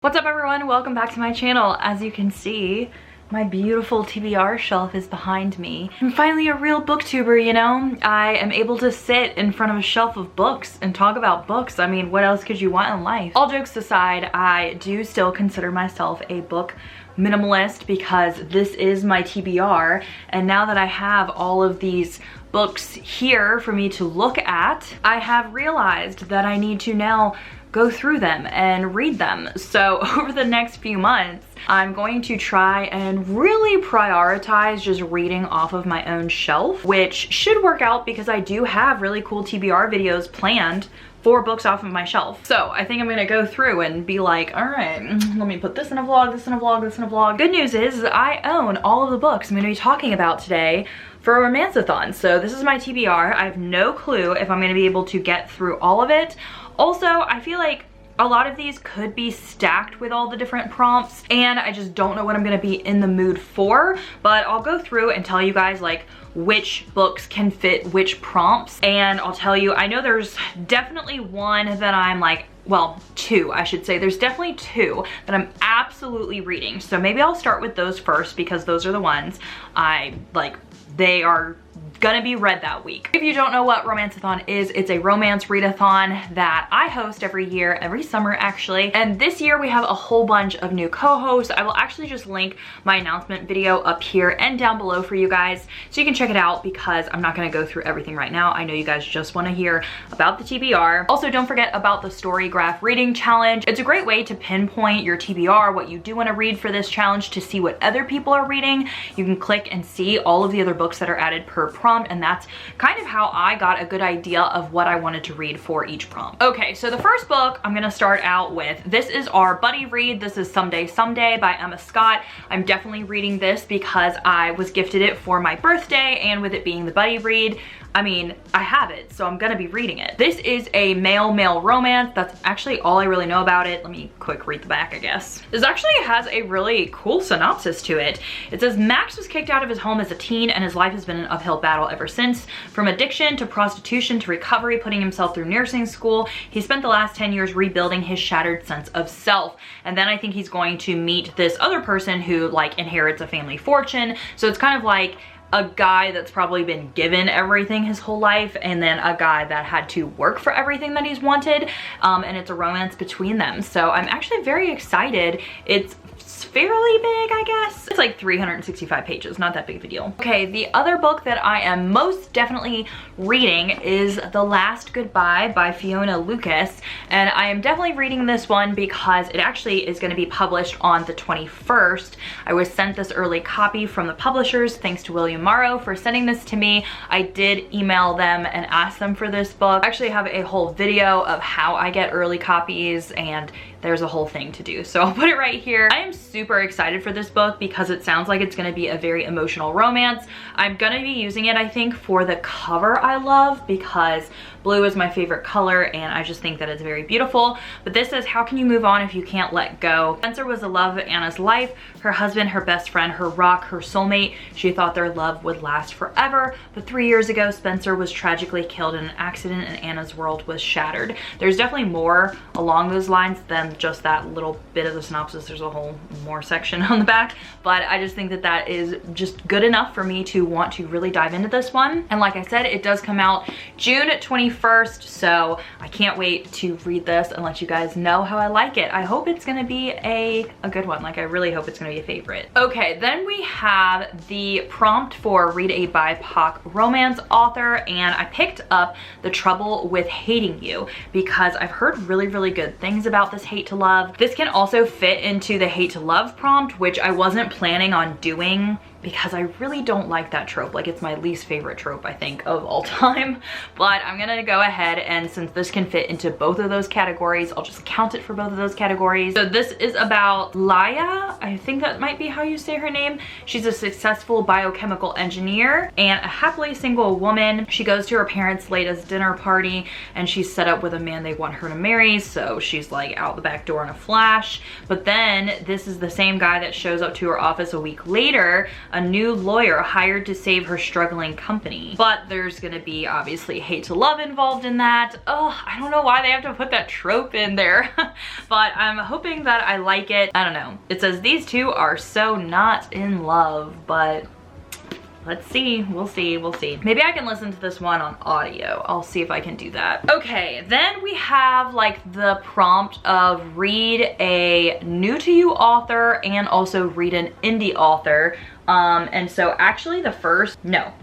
What's up everyone? Welcome back to my channel. As you can see, my beautiful TBR shelf is behind me. I'm finally a real booktuber, you know? I am able to sit in front of a shelf of books and talk about books. I mean, what else could you want in life? All jokes aside, I do still consider myself a book minimalist because this is my TBR, and now that I have all of these books here for me to look at, I have realized that I need to now go through them and read them. So over the next few months, I'm going to try and really prioritize just reading off of my own shelf, which should work out because I do have really cool TBR videos planned for books off of my shelf. So I think I'm gonna go through and be like, all right, let me put this in a vlog, this in a vlog, this in a vlog. Good news is I own all of the books I'm gonna be talking about today for a Romanceathon. So this is my TBR. I have no clue if I'm gonna be able to get through all of it. Also, I feel like a lot of these could be stacked with all the different prompts, and I just don't know what I'm gonna be in the mood for, but I'll go through and tell you guys like which books can fit which prompts. And I'll tell you, I know there's definitely one that I'm like, well, two, I should say. There's definitely two that I'm absolutely reading. So maybe I'll start with those first because those are the ones I like, they are gonna be read that week. If you don't know what Romanceathon is, it's a romance readathon that I host every year, every summer actually. And this year we have a whole bunch of new co-hosts. I will actually just link my announcement video up here and down below for you guys so you can check it out because I'm not gonna go through everything right now. I know you guys just wanna hear about the TBR. Also, don't forget about the story graph reading challenge. It's a great way to pinpoint your TBR, what you do wanna read for this challenge, to see what other people are reading. You can click and see all of the other books that are added per prompt, and that's kind of how I got a good idea of what I wanted to read for each prompt. Okay, so the first book I'm gonna start out with, this is our buddy read. This is Someday Someday by Emma Scott. I'm definitely reading this because I was gifted it for my birthday, and with it being the buddy read, I mean, I have it, so I'm gonna be reading it. This is a male-male romance. That's actually all I really know about it. Let me quick read the back, I guess. This actually has a really cool synopsis to it. It says, Max was kicked out of his home as a teen, and his life has been an uphill battle ever since. From addiction to prostitution to recovery, putting himself through nursing school, he spent the last 10 years rebuilding his shattered sense of self. And then I think he's going to meet this other person who like inherits a family fortune. So it's kind of like a guy that's probably been given everything his whole life, and then a guy that had to work for everything that he's wanted, and it's a romance between them. So I'm actually very excited. It's fairly big, I guess. It's like 365 pages, not that big of a deal. Okay, the other book that I am most definitely reading is The Last Goodbye by Fiona Lucas, and I am definitely reading this one because it actually is going to be published on the 21st. I was sent this early copy from the publishers. Thanks to William Morrow for sending this to me. I did email them and ask them for this book. I actually have a whole video of how I get early copies, and there's a whole thing to do, so I'll put it right here. I am super excited for this book because it sounds like it's gonna be a very emotional romance. I'm gonna be using it, I think, for the cover I love because blue is my favorite color and I just think that it's very beautiful. But this says, how can you move on if you can't let go? Spencer was the love of Anna's life, her husband, her best friend, her rock, her soulmate. She thought their love would last forever, but 3 years ago, Spencer was tragically killed in an accident and Anna's world was shattered. There's definitely more along those lines than just that little bit of the synopsis. There's a whole more section on the back, but I just think that that is just good enough for me to want to really dive into this one. And like I said, it does come out June 21st, so I can't wait to read this and let you guys know how I like it. I hope it's gonna be a good one. Like, I really hope it's gonna be a favorite. Okay, then we have the prompt for Read a BIPOC Romance Author, and I picked up The Trouble with Hating You because I've heard really, really good things about this hate to love. This can also fit into the hate to love prompt, which I wasn't planning on doing because I really don't like that trope. Like, it's my least favorite trope, I think, of all time. But I'm gonna go ahead, and since this can fit into both of those categories, I'll just count it for both of those categories. So this is about Laya. I think that might be how you say her name. She's a successful biochemical engineer and a happily single woman. She goes to her parents' latest dinner party and she's set up with a man they want her to marry, so she's like out the back door in a flash. But then this is the same guy that shows up to her office a week later, a new lawyer hired to save her struggling company. But there's gonna be obviously hate to love involved in that. Oh, I don't know why they have to put that trope in there. But I'm hoping that I like it. I don't know. It says these two are so not in love, but let's see. We'll see. We'll see. Maybe I can listen to this one on audio. I'll see if I can do that. Okay, then we have like the prompt of read a new to you author and also read an indie author. And so actually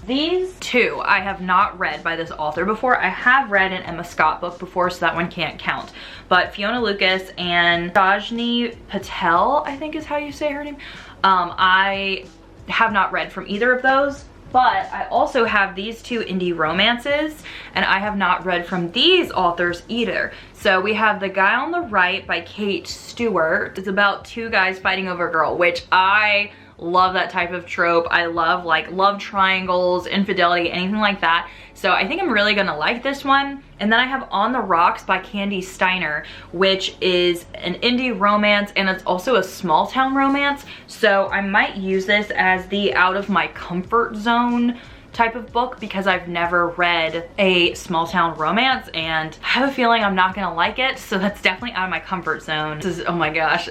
these two I have not read by this author before. I have read an Emma Scott book before, so that one can't count. But Fiona Lucas and Sajni Patel, I think is how you say her name. I have not read from either of those, but I also have these two indie romances and I have not read from these authors either. So we have The Guy on the Right by Kate Stewart. It's about two guys fighting over a girl, which I love that type of trope. I love like love triangles, infidelity, anything like that. So I think I'm really gonna like this one. And then I have On the Rocks by Candy Steiner, which is an indie romance and it's also a small town romance. So I might use this as the out of my comfort zone type of book because I've never read a small town romance and I have a feeling I'm not gonna like it, so that's definitely out of my comfort zone. This is, oh my gosh,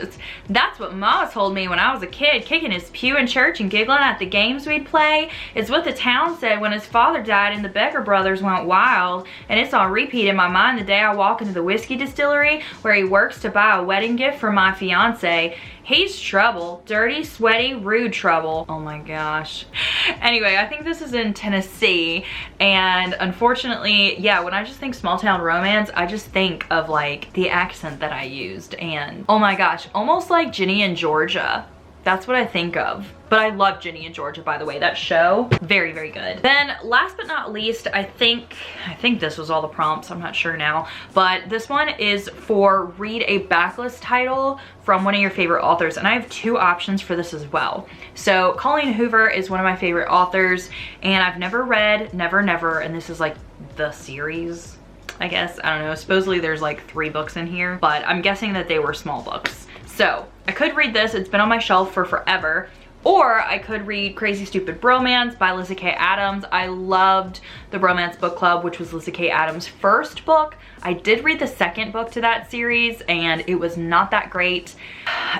that's what Mama told me when I was a kid, kicking his pew in church and giggling at the games we'd play. It's what the town said when his father died and the Becker brothers went wild, and it's on repeat in my mind the day I walk into the whiskey distillery where he works to buy a wedding gift for my fiance. He's trouble, dirty, sweaty, rude trouble. Oh my gosh. Anyway, I think this is in Tennessee, and unfortunately, yeah, when I just think small town romance, I just think of like the accent that I used, and oh my gosh, almost like Ginny and Georgia. That's what I think of. But I love Ginny and Georgia, by the way. That show, very, very good. Then last but not least, I think this was all the prompts. I'm not sure now. But this one is for read a backlist title from one of your favorite authors. And I have two options for this as well. So Colleen Hoover is one of my favorite authors. And I've never read Never Never. And this is like the series, I guess. I don't know. Supposedly there's like 3 books in here. But I'm guessing that they were small books. So I could read this. It's been on my shelf for forever. Or I could read Crazy Stupid Bromance by Lyssa Kay Adams. I loved the Bromance Book Club, which was Lyssa Kay Adams' first book. I did read the second book to that series and it was not that great.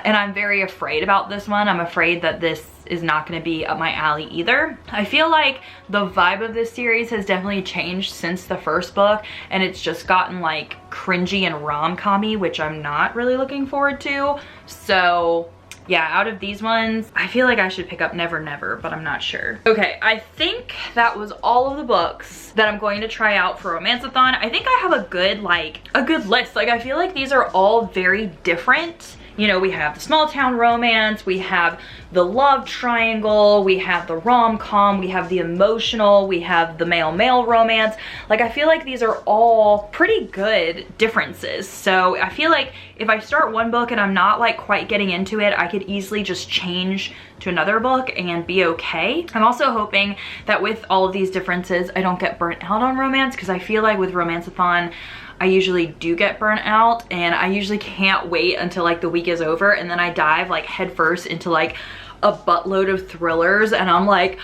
And I'm very afraid about this one. I'm afraid that this is not gonna be up my alley either. I feel like the vibe of this series has definitely changed since the first book, and it's just gotten like cringy and rom-com-y, which I'm not really looking forward to. So yeah, out of these ones, I feel like I should pick up Never Never, but I'm not sure. Okay, I think that was all of the books that I'm going to try out for Romanceathon. I think I have a good list. Like, I feel like these are all very different. You know, we have the small town romance, we have the love triangle, we have the rom-com, we have the emotional, we have the male-male romance. Like, I feel like these are all pretty good differences. So I feel like if I start one book and I'm not like quite getting into it, I could easily just change to another book and be okay. I'm also hoping that with all of these differences, I don't get burnt out on romance, because I feel like with Romanceathon, I usually do get burnt out, and I usually can't wait until like the week is over, and then I dive like headfirst into like a buttload of thrillers, and I'm like,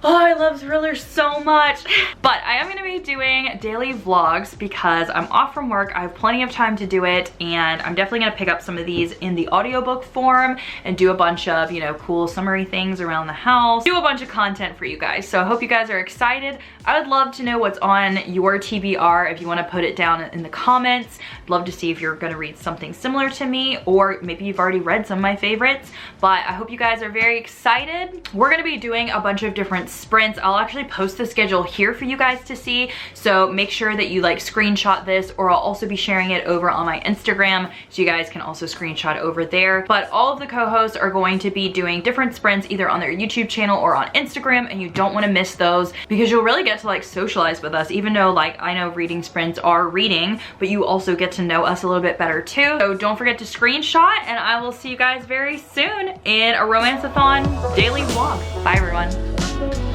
oh, I love thrillers so much. But I am gonna be doing daily vlogs because I'm off from work. I have plenty of time to do it, and I'm definitely gonna pick up some of these in the audiobook form and do a bunch of, you know, cool summary things around the house, do a bunch of content for you guys. So I hope you guys are excited. I would love to know what's on your TBR if you wanna put it down in the comments. I'd love to see if you're gonna read something similar to me, or maybe you've already read some of my favorites. But I hope you guys are very excited. We're gonna be doing a bunch of different sprints. I'll actually post the schedule here for you guys to see, so make sure that you like screenshot this, or I'll also be sharing it over on my Instagram, so you guys can also screenshot over there. But all of the co-hosts are going to be doing different sprints either on their YouTube channel or on Instagram, and you don't want to miss those because you'll really get to like socialize with us, even though like I know reading sprints are reading, but you also get to know us a little bit better too. So don't forget to screenshot, and I will see you guys very soon in a Romanceathon daily vlog. Bye everyone.